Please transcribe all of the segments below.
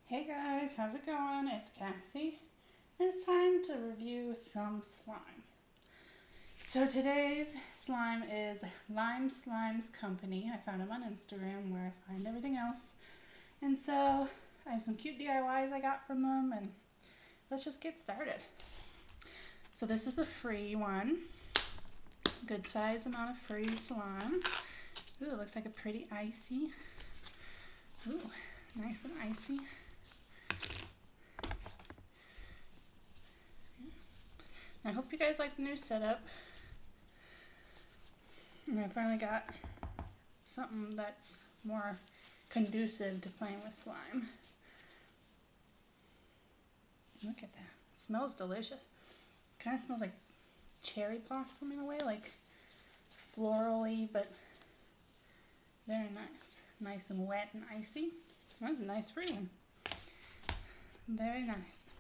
Hey guys, how's it going? It's Cassie, and it's time to review some slime. So today's slime is Lime Slimes Company. I found him on Instagram where I find everything else. And so I have some cute DIYs I got from them, and let's just get started. So this is a free one. Good size amount of free slime. Ooh, it looks like a pretty icy. Ooh, nice and icy. I hope you guys like the new setup. And I finally got something that's more conducive to playing with slime. Look at that. It smells delicious. Kind of smells like cherry blossom in a way, like florally, but very nice. Nice and wet and icy. That's a nice free one. Very nice.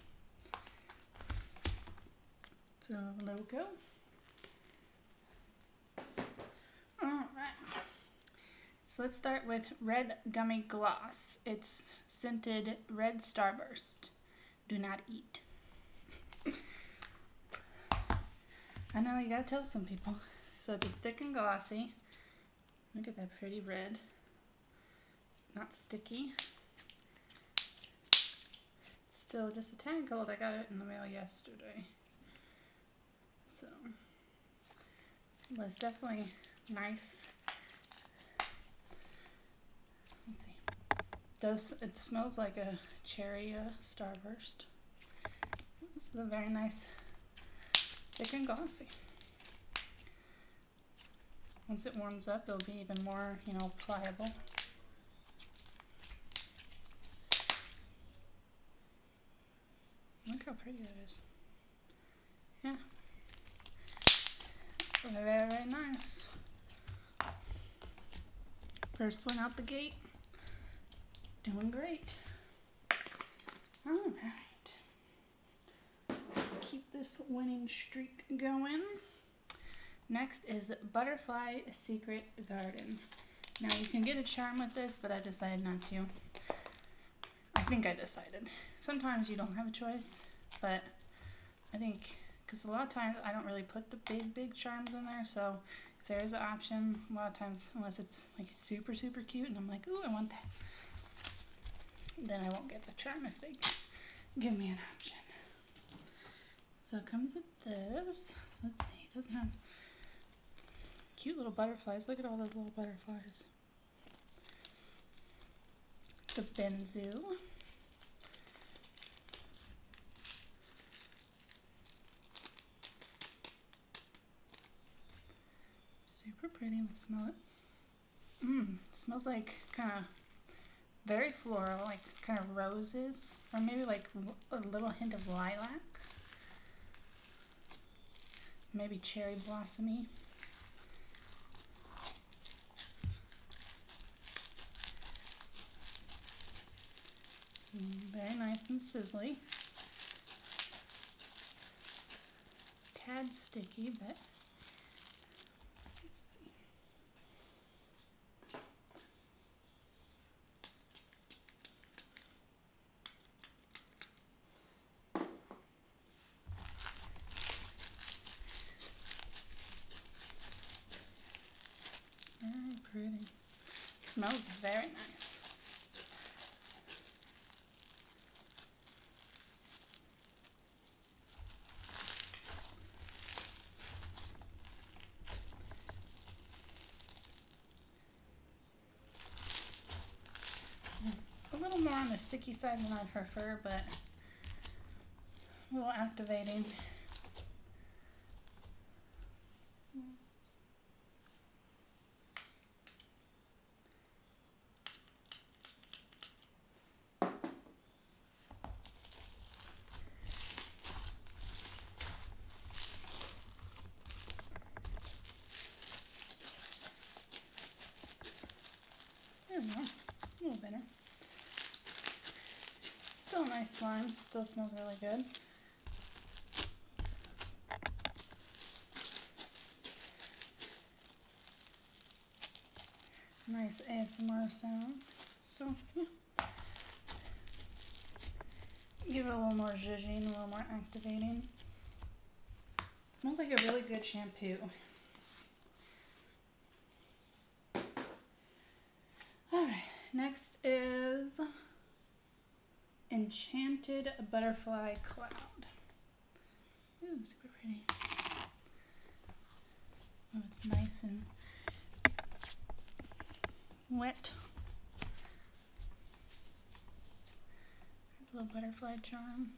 So logo. Alright. So let's start with Red Gummy Gloss. It's scented Red Starburst. Do not eat. I know, you gotta tell some people. So it's a thick and glossy. Look at that pretty red. Not sticky. It's still just a tad cold. I got it in the mail yesterday. So, but it's definitely nice. Let's see. It smells like a cherry Starburst. This is a very nice, thick and glossy. Once it warms up, it'll be even more, pliable. Look how pretty that is. Yeah. Very, very nice. First one out the gate. Doing great. Alright. Let's keep this winning streak going. Next is Butterfly Secret Garden. Now you can get a charm with this, but I decided not to. I think I decided. Sometimes you don't have a choice, but I think, because a lot of times I don't really put the big charms in there, so if there is an option, a lot of times, unless it's like super cute and I'm like, ooh, I want that, then I won't get the charm if they give me an option. So it comes with this. Let's see, it doesn't have cute little butterflies. Look at all those little butterflies. The Benzu. Super pretty. Let's smell it. It smells like kind of very floral, like kind of roses, or maybe like a little hint of lilac. Maybe cherry blossomy. Very nice and sizzly. Tad sticky, but let's see. Very pretty. It smells very nice. A little more on the sticky side than I'd prefer, but a little activating. There we go. A little better. Still a nice slime. Still smells really good. Nice ASMR sounds. So, yeah. give it a little more zhuzhing, a little more activating. It smells like a really good shampoo. Alright, next is Enchanted Butterfly Cloud. Ooh, super pretty. Oh, it's nice and wet. There's a little butterfly charm.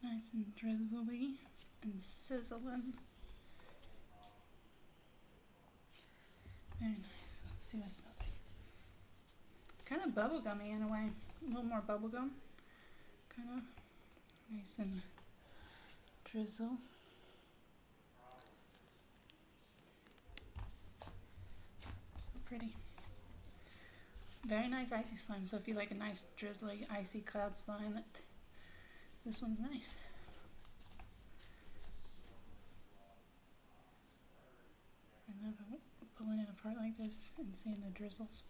Nice and drizzly and sizzling. Very nice. Let's see what it smells like. Kind of bubblegummy in a way. A little more bubblegum. Kind of nice and drizzle. So pretty. Very nice icy slime. So if you like a nice drizzly icy cloud slime, this one's nice. I love pulling it apart like this and seeing the drizzles.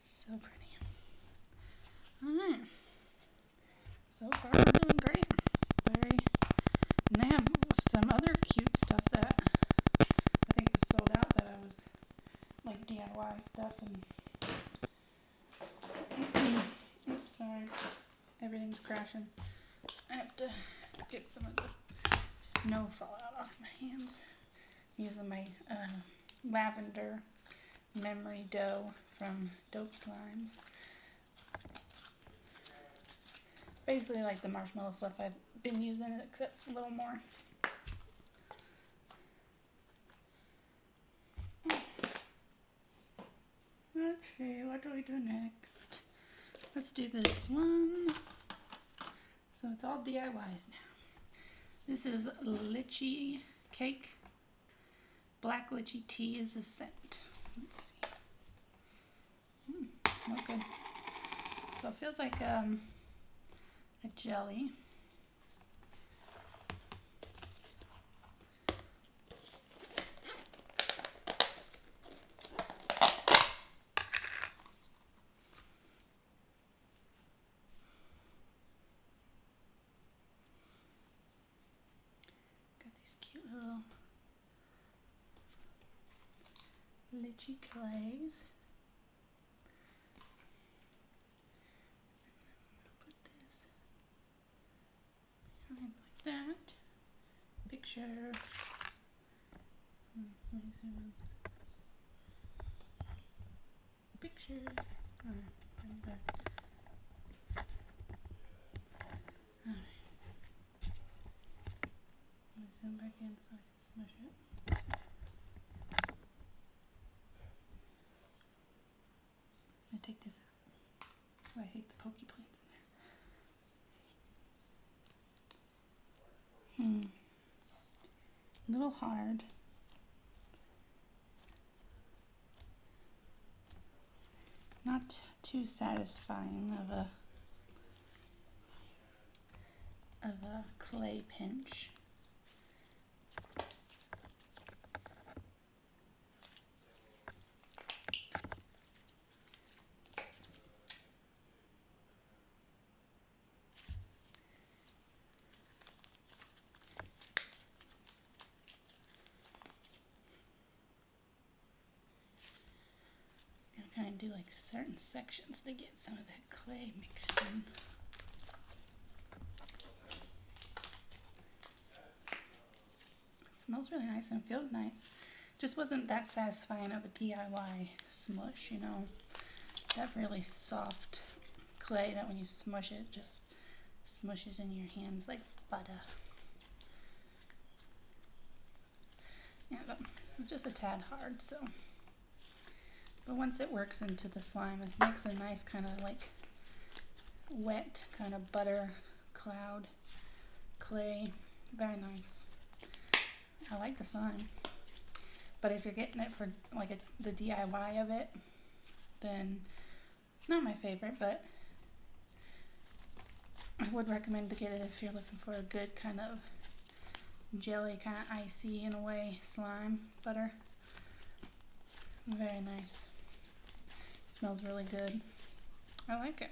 So pretty. Alright. So far we're doing great. And they have some other cute stuff that I think was sold out that I was like DIY stuff and oops, sorry. Everything's crashing. I have to get some of the snow fall out off my hands. Using my lavender memory dough from Dope Slimes. Basically like the marshmallow fluff I've been using, except a little more. Let's see, what do we do next? Let's do this one. So it's all DIYs now. This is Litchi Cake. Black Litchi tea is a scent. Let's see. Smells good. So it feels like a jelly. Got these cute little litchi clays. Put this behind like that. Picture. Let me zoom in. Picture. Alright, bring it back. Alright. I'm gonna zoom back in so I can smush it. I'm gonna take this out because I hate the pokey plants in there. A little hard. Not too satisfying of a clay pinch. Kind of do like certain sections to get some of that clay mixed in. It smells really nice and feels nice. Just wasn't that satisfying of a DIY smush, you know. That really soft clay that when you smush it, just smushes in your hands like butter. Yeah, but it's just a tad hard, so. But once it works into the slime, it makes a nice kind of like wet kind of butter cloud clay. Very nice. I like the slime. But if you're getting it for like the DIY of it, then not my favorite, but I would recommend to get it if you're looking for a good kind of jelly, kind of icy in a way, slime butter. Very nice. Smells really good. I like it.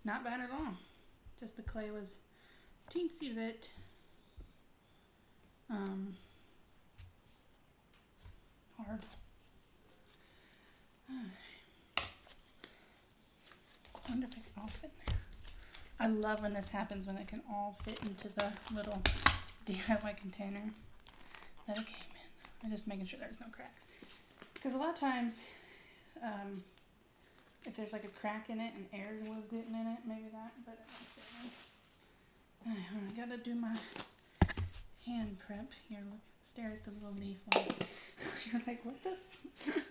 Not bad at all. Just the clay was teensy bit hard. I wonder if it can all fit in there. I love when this happens, when it can all fit into the little DIY container that it came in. I'm just making sure there's no cracks. Because a lot of times, if there's like a crack in it and air was getting in it, maybe that, but I gotta do my hand prep here. Look, stare at the little leaf on it. You're like, what the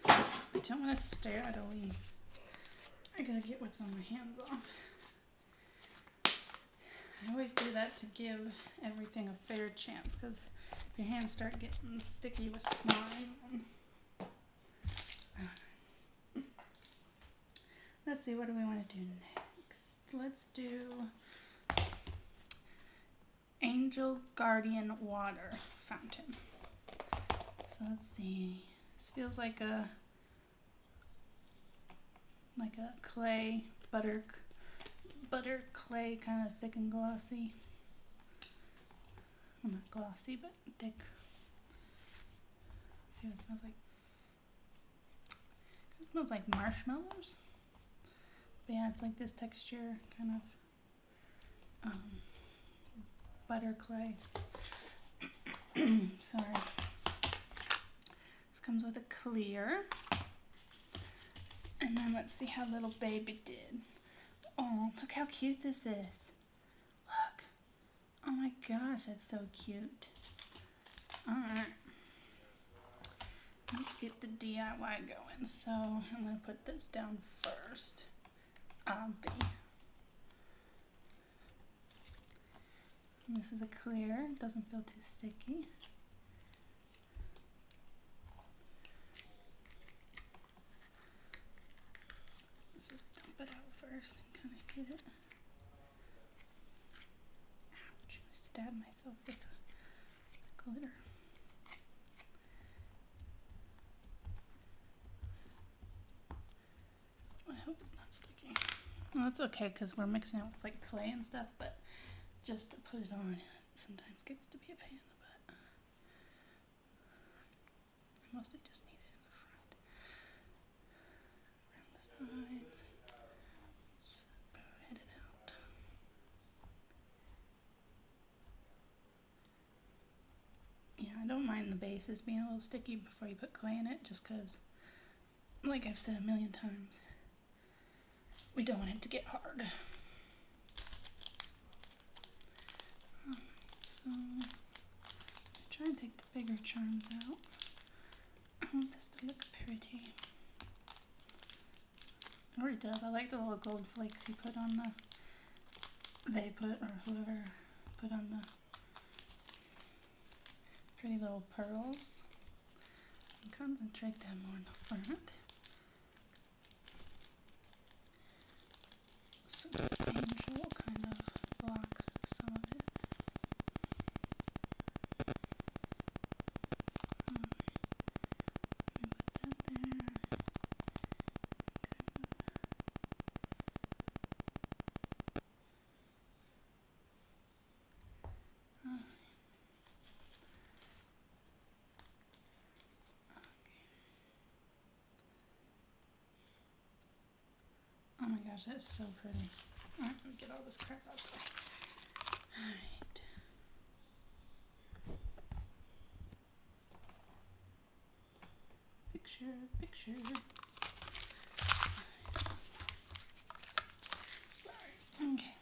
I don't want to stare at a leaf. I gotta get what's on my hands off. I always do that to give everything a fair chance, because if your hands start getting sticky with slime. Let's see, what do we want to do next? Let's do Angel Guardian Water Fountain. So let's see. This feels like a clay, butter clay, kind of thick and glossy. Well, not glossy, but thick. Let's see what it smells like. It smells like marshmallows. But yeah, it's like this texture, kind of butter clay. Sorry. This comes with a clear. And then let's see how little baby did. Oh, look how cute this is. Look. Oh my gosh, that's so cute. Alright. Let's get the DIY going. So I'm going to put this down first. This is a clear, it doesn't feel too sticky. Let's just dump it out first and kind of get it. Ouch, I stabbed myself with the glitter. I hope it's not sticky. Well, that's okay, because we're mixing it with like clay and stuff, but just to put it on, it sometimes gets to be a pain in the butt. I mostly just need it in the front. Around the sides. Let's head it out. Yeah, I don't mind the bases being a little sticky before you put clay in it, just because, like I've said a million times, we don't want it to get hard. So, try and take the bigger charms out. I want this to look pretty. It already does. I like the little gold flakes he put on the, or whoever put on the pretty little pearls. And concentrate them more in the front. So the angel will kind of block some of it. Oh my gosh, that is so pretty. Alright, let me get all this crap out of the way. Alright. Picture. Sorry. Okay.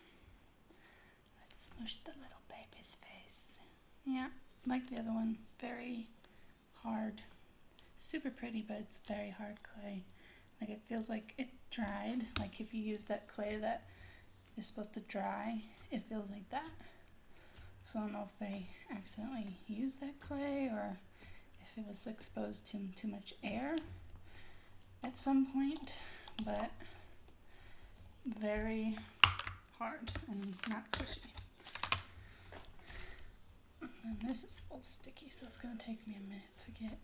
Let's smush the little baby's face. Yeah, like the other one. Very hard. Super pretty, but it's very hard clay. Like, it feels like it dried. Like if you use that clay that is supposed to dry, it feels like that. So I don't know if they accidentally used that clay or if it was exposed to too much air at some point, but very hard and not squishy. And this is a little sticky, so it's going to take me a minute to get.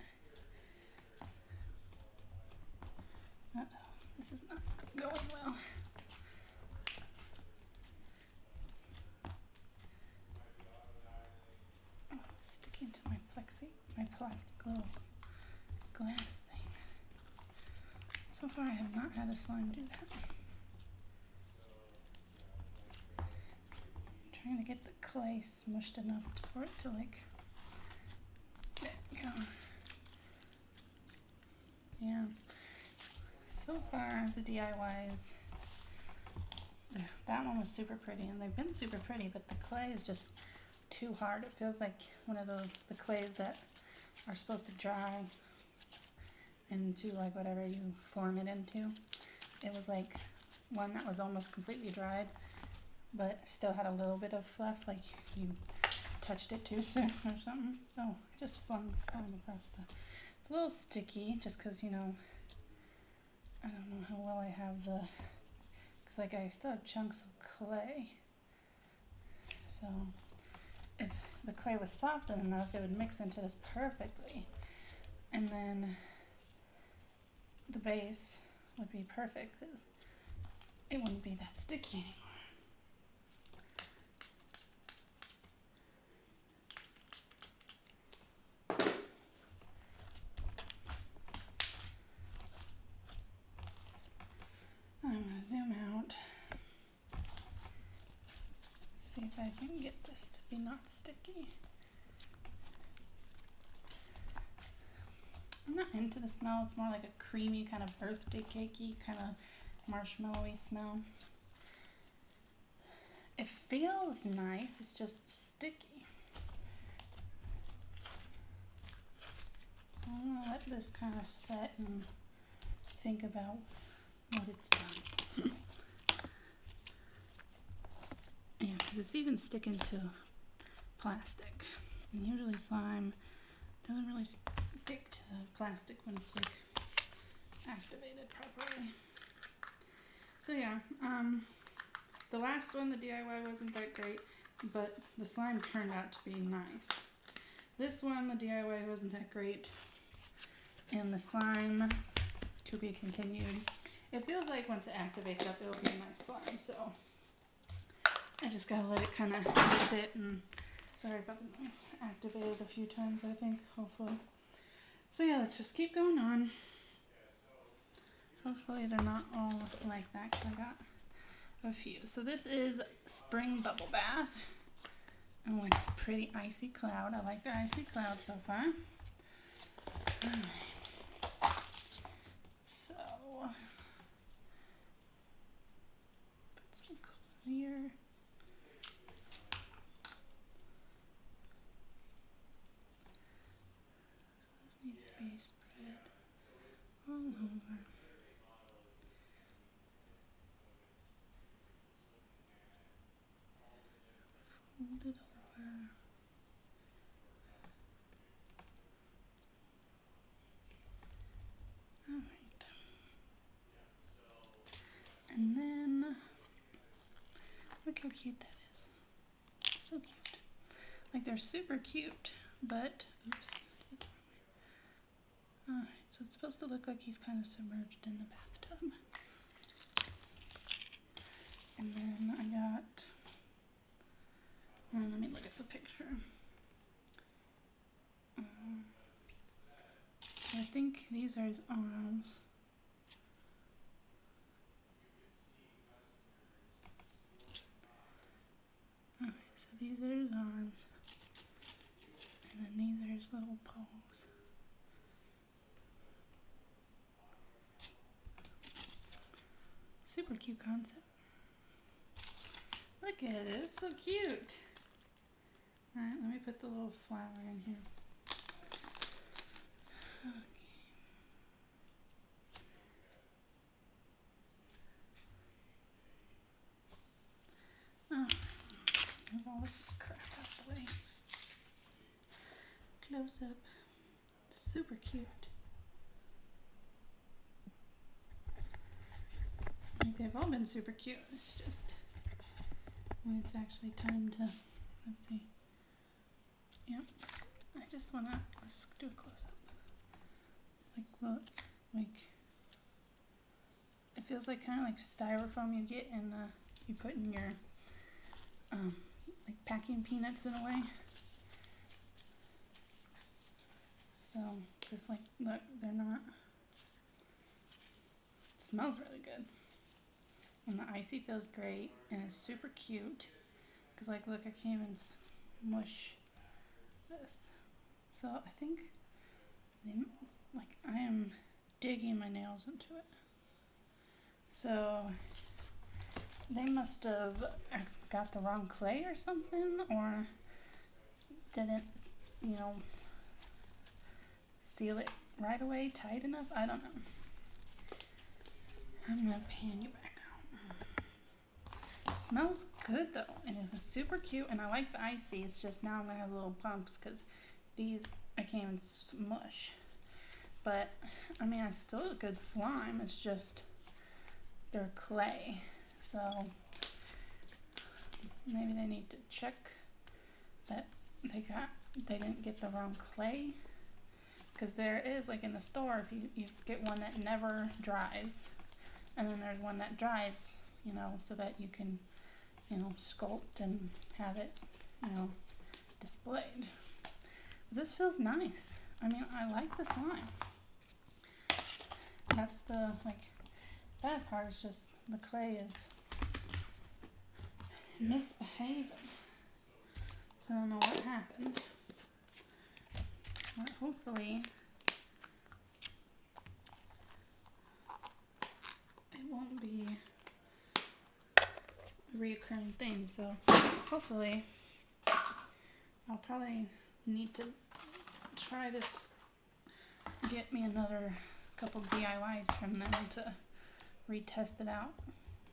Uh-oh, this is not going well. Oh, it's sticking to my plastic little glass thing. So far I have not had a slime do that. Trying to get the clay smushed enough for it to like, there we go. Yeah, so far the DIYs, that one was super pretty, and they've been super pretty, but the clay is just too hard. It feels like one of the clays that are supposed to dry into like whatever you form it into. It was like one that was almost completely dried, but still had a little bit of fluff, like you touched it too soon or something. Oh, I just flung slime across the... It's a little sticky, just because, you know, I don't know how well I have the... Because, like, I still have chunks of clay. So, if the clay was softened enough, it would mix into this perfectly. And then the base would be perfect, because it wouldn't be that sticky anymore. I'm going to zoom out, see if I can get this to be not sticky. I'm not into the smell. It's more like a creamy kind of birthday cakey kind of marshmallowy smell. It feels nice, it's just sticky. So I'm going to let this kind of set and think about what it's done. Yeah, because it's even sticking to plastic. And usually slime doesn't really stick to the plastic when it's like activated properly. So yeah, the last one, the DIY, wasn't that great, but the slime turned out to be nice. This one, the DIY, wasn't that great, and the slime, to be continued. It feels like once it activates up, it'll be a nice slime, so I just gotta let it kind of sit, and sorry about the noise, activated a few times, I think, hopefully. So yeah, let's just keep going on. Hopefully they're not all like that, because I got a few. So this is Spring Bubble Bath. Oh, it's a pretty icy cloud. I like the icy cloud so far. Alright. So, put some clear. So this needs to be spread all over. Fold it over. Alright. And then, look how cute that is. It's so cute. Like, they're super cute, but, oops. Alright, so it's supposed to look like he's kind of submerged in the bathtub. And then I got, let me look at the picture. So I think these are his arms. Alright, so these are his arms. And then these are his little paws. Super cute concept. Look at it, it's so cute. Alright, let me put the little flower in here. Okay. Move all this crap out of the way. Close up. Super cute. I think they've all been super cute. It's just when it's actually time to, let's see. Yep. I just want to, let's do a close up. Like, look, like, it feels like kind of like styrofoam you get in the, you put in your, like packing peanuts in a way. So, just like, look, they're not, it smells really good. And the icy feels great, and it's super cute. Because, like, look, I can't even smush this. So, I think, like, I am digging my nails into it. So, they must have got the wrong clay or something, or didn't, you know, seal it right away tight enough. I don't know. I'm gonna pan you back out. It smells good though, and it was super cute, and I like the icy. It's just now I'm gonna have little bumps because these I can't even smush. But I mean, it's still a good slime. It's just they're clay, so maybe they need to check that they didn't get the wrong clay. Because there is, like in the store, if you get one that never dries, and then there's one that dries, you know, so that you can, you know, sculpt and have it, you know, displayed. This feels nice. I mean, I like the slime. That's the, like, bad part is just the clay is misbehaving. So I don't know what happened. But hopefully it won't be a reoccurring thing. So hopefully I'll probably need to try this, get me another couple DIYs from them to retest it out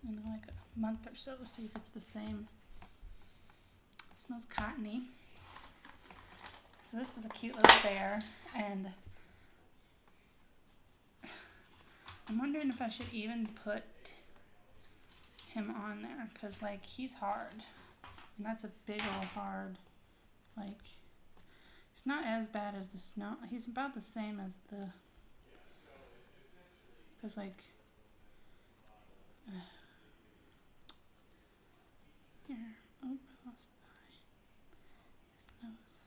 in like a month or so, see if it's the same. It smells cottony. So this is a cute little bear, and I'm wondering if I should even put him on there, because like he's hard, and that's a big old hard, like it's not as bad as the snow, he's about the same as the, because like here, oh, I lost the eye, his nose.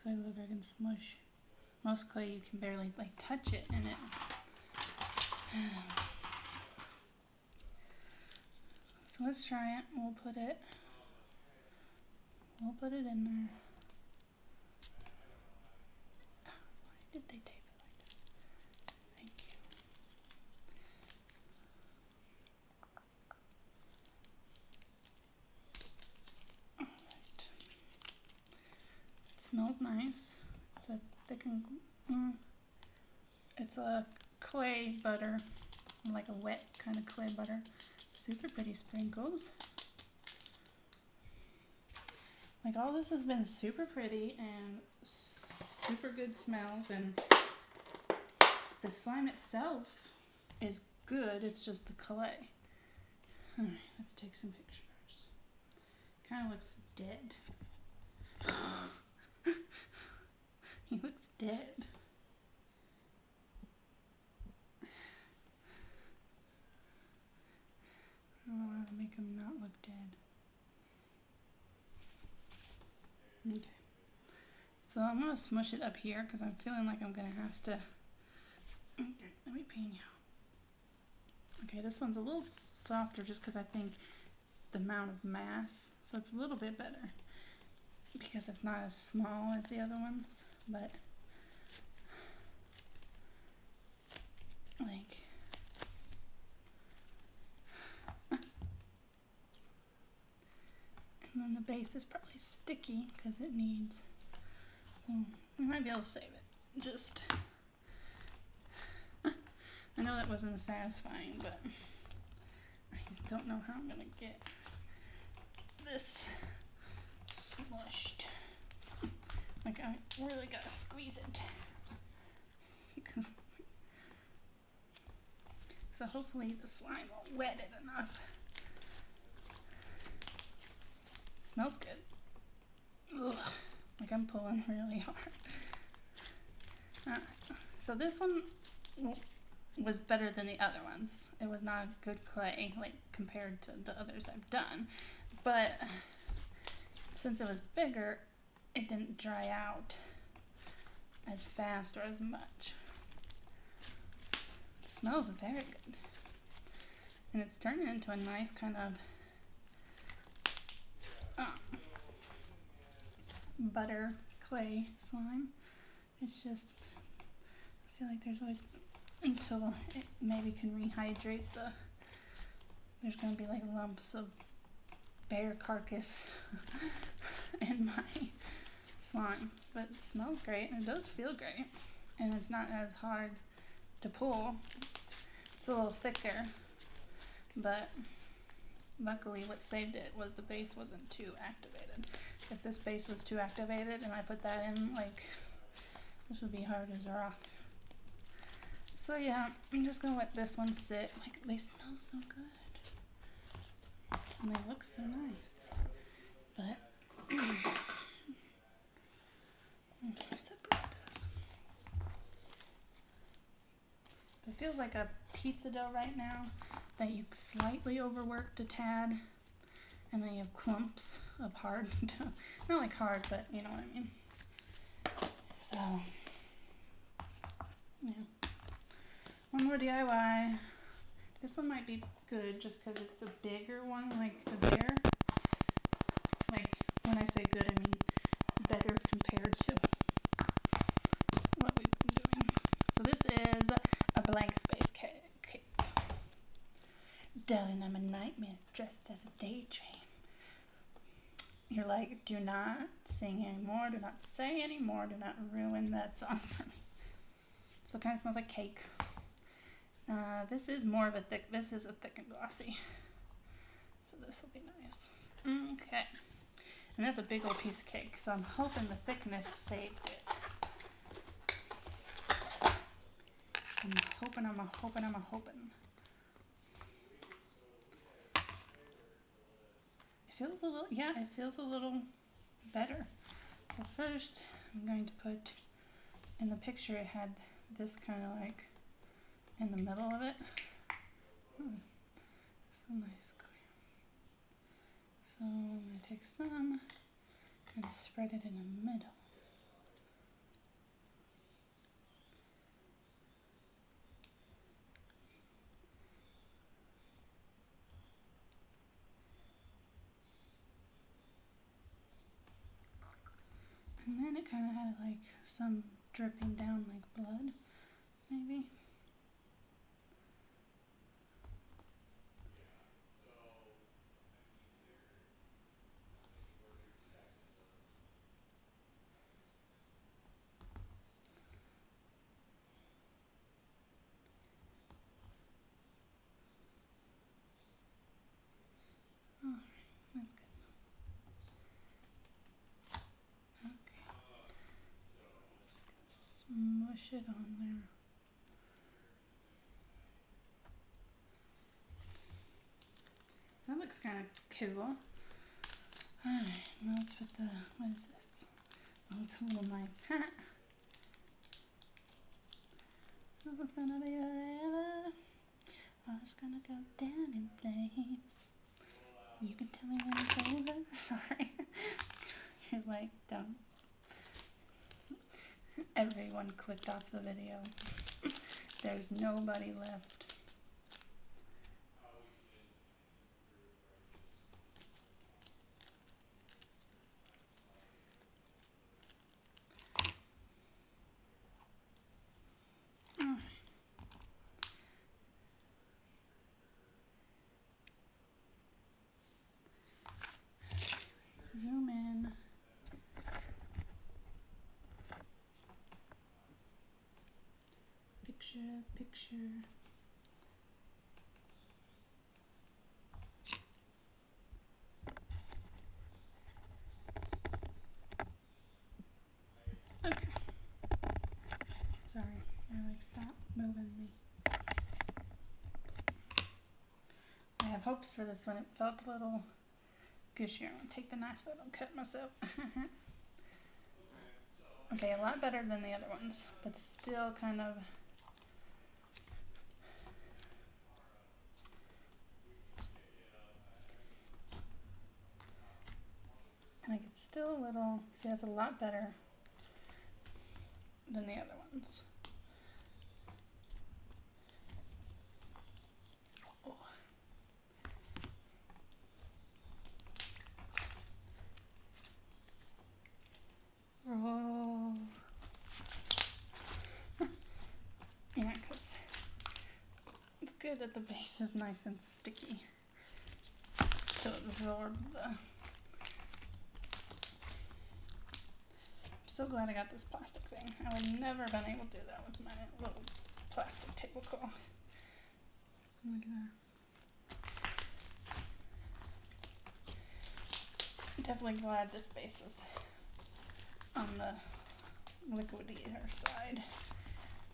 So look, I can smush. Most clay you can barely like touch it in it. So let's try it. We'll put it in there. Why did they tape it like that? Thank you. Alright. It smells nice. It's a thickened, it's a clay butter, like a wet kind of clay butter. Super pretty sprinkles. Like all this has been super pretty and super good smells, and the slime itself is good. It's just the clay. Alright, let's take some pictures. Kind of looks dead. He looks dead. I don't know how to make him not look dead. Okay. So I'm going to smush it up here because I'm feeling like I'm going to have to... Okay, let me pan you out. Okay, this one's a little softer just because I think the amount of mass. So it's a little bit better because it's not as small as the other ones. But, like... And then the base is probably sticky because it needs, so we might be able to save it. Just, I know that wasn't satisfying, but I don't know how I'm going to get this smushed. Like, I really got to squeeze it. So hopefully the slime will wet it enough. Smells good. Ugh, like I'm pulling really hard. So this one was better than the other ones. It was not a good clay, like compared to the others I've done. But since it was bigger, it didn't dry out as fast or as much. It smells very good. And it's turning into a nice kind of butter clay slime. It's just, I feel like there's always, until it maybe can rehydrate there's going to be like lumps of bear carcass in my slime. But it smells great and it does feel great. And it's not as hard to pull. It's a little thicker, but luckily what saved it was the base wasn't too activated. If this base was too activated and I put that in, like, this would be hard as a rock. So yeah, I'm just gonna let this one sit. Like, they smell so good. And they look so nice. But, separate this. It feels like a pizza dough right now that you slightly overworked a tad. And then you have clumps of hard dough. Not like hard, but you know what I mean. So, yeah. One more DIY. This one might be good just because it's a bigger one, like the bear. Like, when I say good, I mean better compared to what we've been doing. So this is a blank space cake. Darling, I'm a nightmare dressed as a daydream. You're like, do not sing anymore, do not say anymore, do not ruin that song for me. So it kind of smells like cake. This is more of a thick, this is a thick and glossy. So this will be nice. Okay. And that's a big old piece of cake, so I'm hoping the thickness saved it. I'm hoping. It feels a little, yeah, it feels a little better. So first, I'm going to put, in the picture it had this kind of like in the middle of it. So nice clear. So I'm going to take some and spread it in the middle. And then it kind of had like some dripping down like blood, maybe. Oh, that's good. Okay. Just gonna smush it on there. That looks kind of cool. Alright, now let's put the, what is this? Oh, it's a little knife. This is gonna be forever. Oh, it's gonna go down in flames. You can tell me when it's over. Sorry. You're like, don't. Everyone clicked off the video. There's nobody left. Zoom in. Picture. Okay. Sorry, they're like, stop moving me. have hopes for this one. It felt a little gushier. I'm going to take the knife so I don't cut myself. Okay, a lot better than the other ones, but still kind of... Like, it's still a little... See, that's a lot better than the other ones. Oh. Oh. Yeah, because it's good that the base is nice and sticky to absorb the... I'm so glad I got this plastic thing. I would never have been able to do that with my little plastic tablecloth. Look at that. Definitely glad this base was on the liquidier side,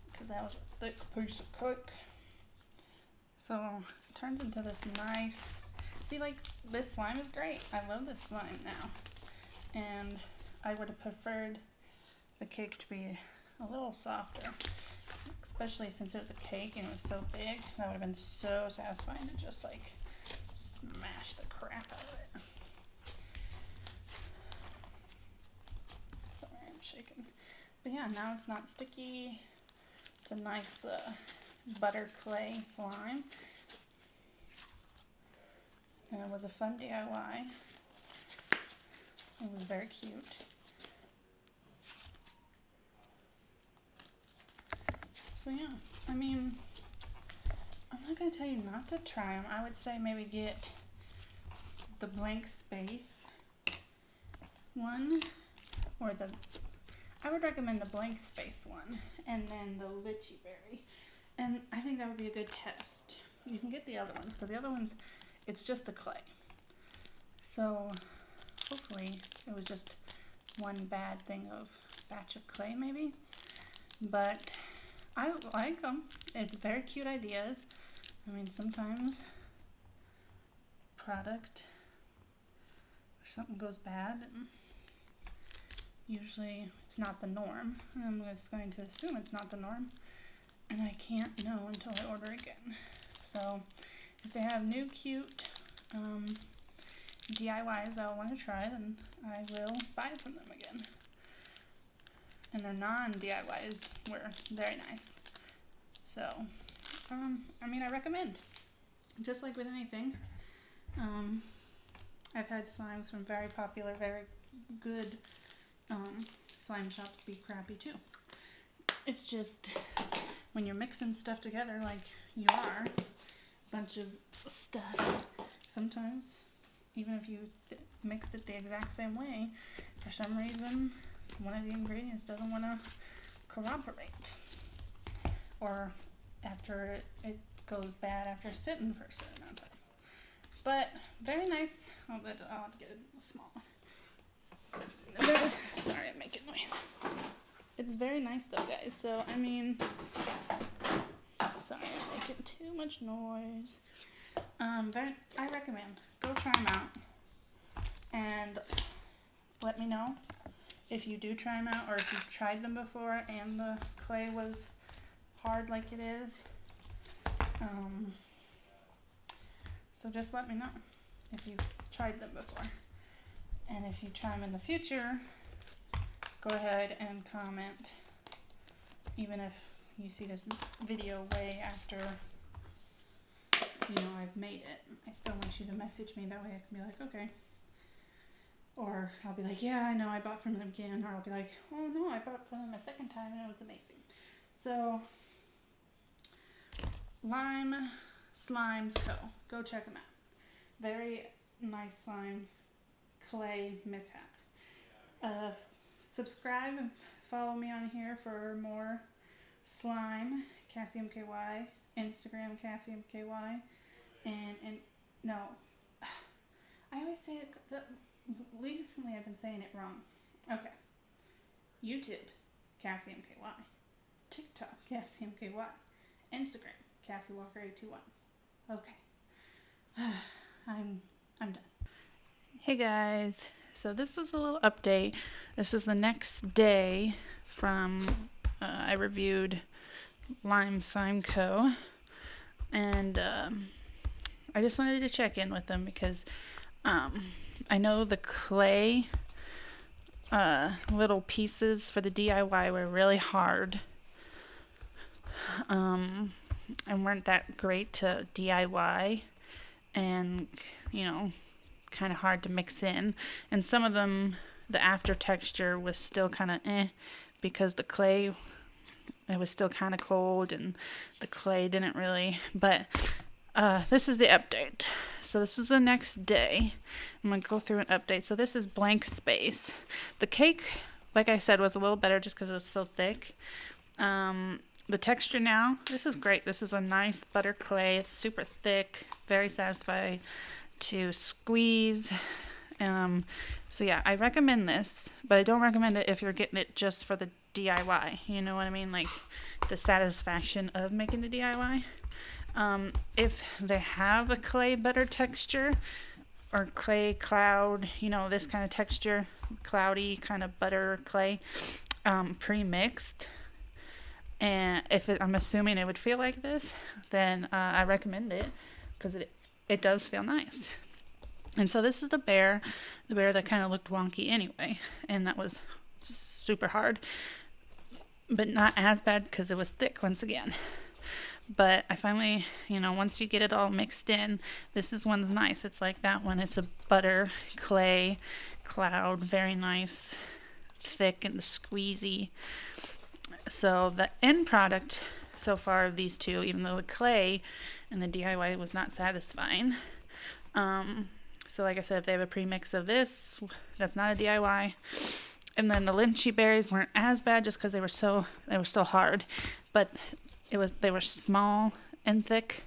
because that was a thick piece of cake. So it turns into this nice, see, like, this slime is great. I love this slime now. And I would have preferred the cake to be a little softer, especially since it was a cake and it was so big. That would have been so satisfying to just like smash the crap out of it. Sorry, I'm shaking. But yeah, now it's not sticky. It's a nice butter clay slime. And it was a fun DIY. It was very cute. So yeah, I mean, I'm not going to tell you not to try them. I would say maybe get the blank space one, or I would recommend the blank space one, and then the Litchi berry. And I think that would be a good test. You can get the other ones, because the other ones, it's just the clay. So hopefully it was just one bad thing of batch of clay maybe. But I like them. It's very cute ideas. I mean, sometimes product or something goes bad, and usually it's not the norm. I'm just going to assume it's not the norm, and I can't know until I order again. So if they have new cute DIYs I want to try, then I will buy from them again. And their non-DIYs were very nice. So, I mean, I recommend. Just like with anything, I've had slimes from very popular, very good slime shops be crappy too. It's just, when you're mixing stuff together like you are, a bunch of stuff, sometimes, even if you mixed it the exact same way, for some reason, one of the ingredients doesn't want to cooperate, or after it goes bad after sitting for a certain amount of time. But very nice. Oh, but I'll have to get a small one. Sorry, I'm making noise. It's very nice though, guys. So I mean, sorry, I'm making too much noise. I recommend go try them out and let me know if you do try them out, or if you've tried them before and the clay was hard like it is. So just let me know if you've tried them before. And if you try them in the future, go ahead and comment. Even if you see this video way after, you know, I've made it, I still want you to message me. That way I can be like, okay. Or I'll be like, yeah, I know, I bought from them again. Or I'll be like, oh no, I bought from them a second time and it was amazing. So, Lime Slimes Co. Go check them out. Very nice slimes. Clay mishap. Subscribe and follow me on here for more slime. CassieMKY. Instagram CassieMKY. And no, I always say it. Recently I've been saying it wrong. Okay. YouTube, CassieMKY. TikTok, CassieMKY. Instagram, CassieWalker821. Okay. I'm done. Hey guys, so this is a little update. This is the next day from I reviewed Lime Slime Co. And I just wanted to check in with them because I know the clay little pieces for the DIY were really hard and weren't that great to DIY, and you know, kind of hard to mix in. And some of them, the after texture was still kind of because the clay, it was still kind of cold and the clay didn't really. But this is the update. So this is the next day. I'm going to go through an update. So this is blank space. The cake, like I said, was a little better just because it was so thick. The texture now, this is great. This is a nice butter clay. It's super thick, very satisfying to squeeze. So yeah, I recommend this, but I don't recommend it if you're getting it just for the DIY. You know what I mean? Like the satisfaction of making the DIY. If they have a clay butter texture or clay cloud, you know, this kind of texture, cloudy kind of butter clay, pre-mixed, and I'm assuming it would feel like this, then I recommend it because it does feel nice. And so this is the bear that kind of looked wonky anyway, and that was super hard, but not as bad because it was thick once again. But I finally, you know, once you get it all mixed in, this one's nice. It's like that one. It's a butter clay cloud, very nice, thick and squeezy. So the end product so far of these two, even though the clay and the DIY was not satisfying. So like I said, if they have a premix of this, that's not a DIY. And then the lychee berries weren't as bad just because they were still hard, but they were small and thick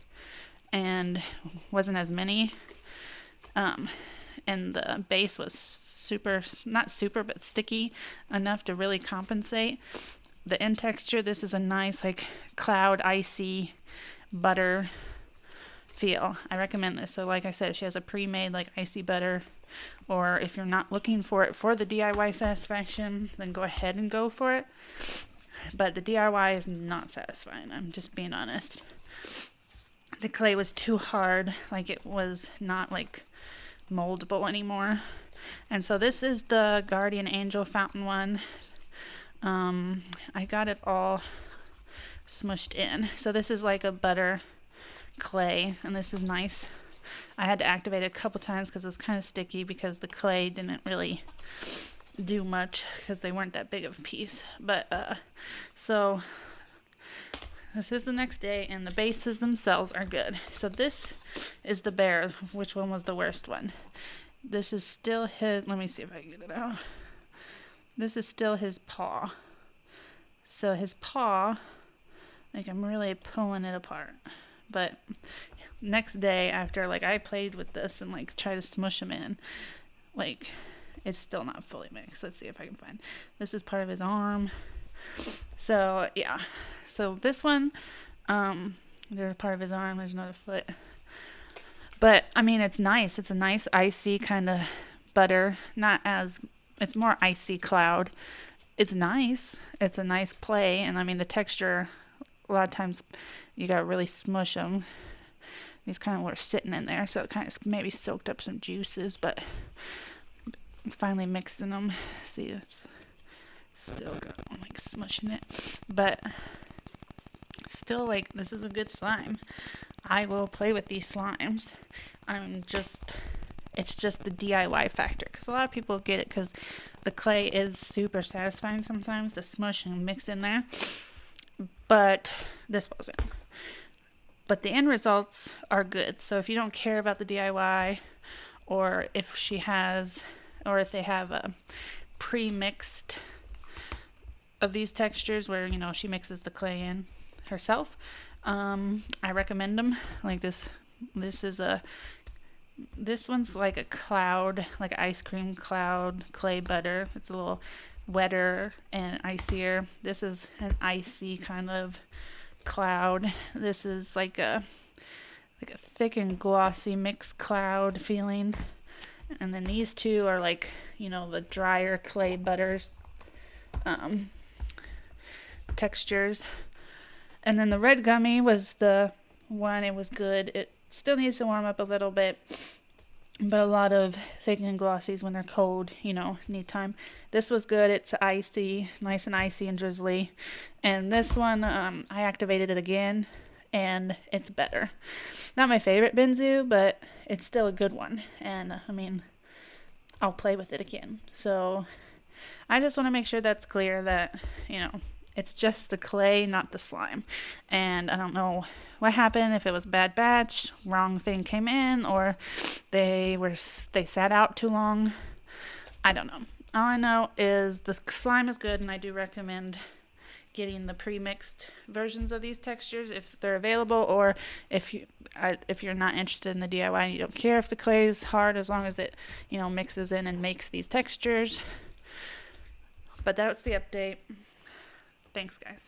and wasn't as many. And the base was not super, but sticky enough to really compensate. The end texture, this is a nice like cloud, icy butter feel. I recommend this. So like I said, she has a pre-made like icy butter, or if you're not looking for it for the DIY satisfaction, then go ahead and go for it. But the DIY is not satisfying. I'm just being honest. The clay was too hard. Like it was not like moldable anymore. And so this is the Guardian Angel fountain one. I got it all smushed in. So this is like a butter clay, and this is nice. I had to activate it a couple times because it was kind of sticky because the clay didn't really do much because they weren't that big of a piece. But so this is the next day, and the bases themselves are good. So this is the bear. Which one was the worst one? This is still his, let me see if I can get it out. This is still his paw. So his paw, like I'm really pulling it apart. But next day after like I played with this and like try to smush him in, like it's still not fully mixed. Let's see if I can find. This is part of his arm. So yeah. So this one, there's part of his arm, there's another foot. But I mean it's nice. It's a nice icy kind of butter. It's more icy cloud. It's nice. It's a nice play, and I mean the texture, a lot of times you gotta really smush them. These kind of were sitting in there, so it kind of maybe soaked up some juices, but finally mixing them. See, it's still got, I'm like smushing it, but still like this is a good slime. I will play with these slimes. It's just the DIY factor, because a lot of people get it because the clay is super satisfying sometimes to smush and mix in there, but this wasn't. But the end results are good. So if you don't care about the DIY, or if they have a pre-mixed of these textures where, you know, she mixes the clay in herself, I recommend them. Like this one's like a cloud, like ice cream cloud clay butter. It's a little wetter and icier. This is an icy kind of cloud. This is like a like a thick and glossy mixed cloud feeling. And then these two are like, you know, the drier clay butters textures. And then the red gummy was the one, it was good. It still needs to warm up a little bit, but a lot of thick and glossies when they're cold, you know, need time. This was good. It's icy, nice and icy and drizzly. And this one, I activated it again, and it's better. Not my favorite Benzu, but it's still a good one. And I mean, I'll play with it again. So I just want to make sure that's clear that, you know, it's just the clay, not the slime. And I don't know what happened, if it was bad batch, wrong thing came in, or they sat out too long. I don't know. All I know is the slime is good, and I do recommend getting the pre-mixed versions of these textures if they're available, or if you're not interested in the DIY and you don't care if the clay is hard, as long as it, you know, mixes in and makes these textures. But that's the update. Thanks, guys.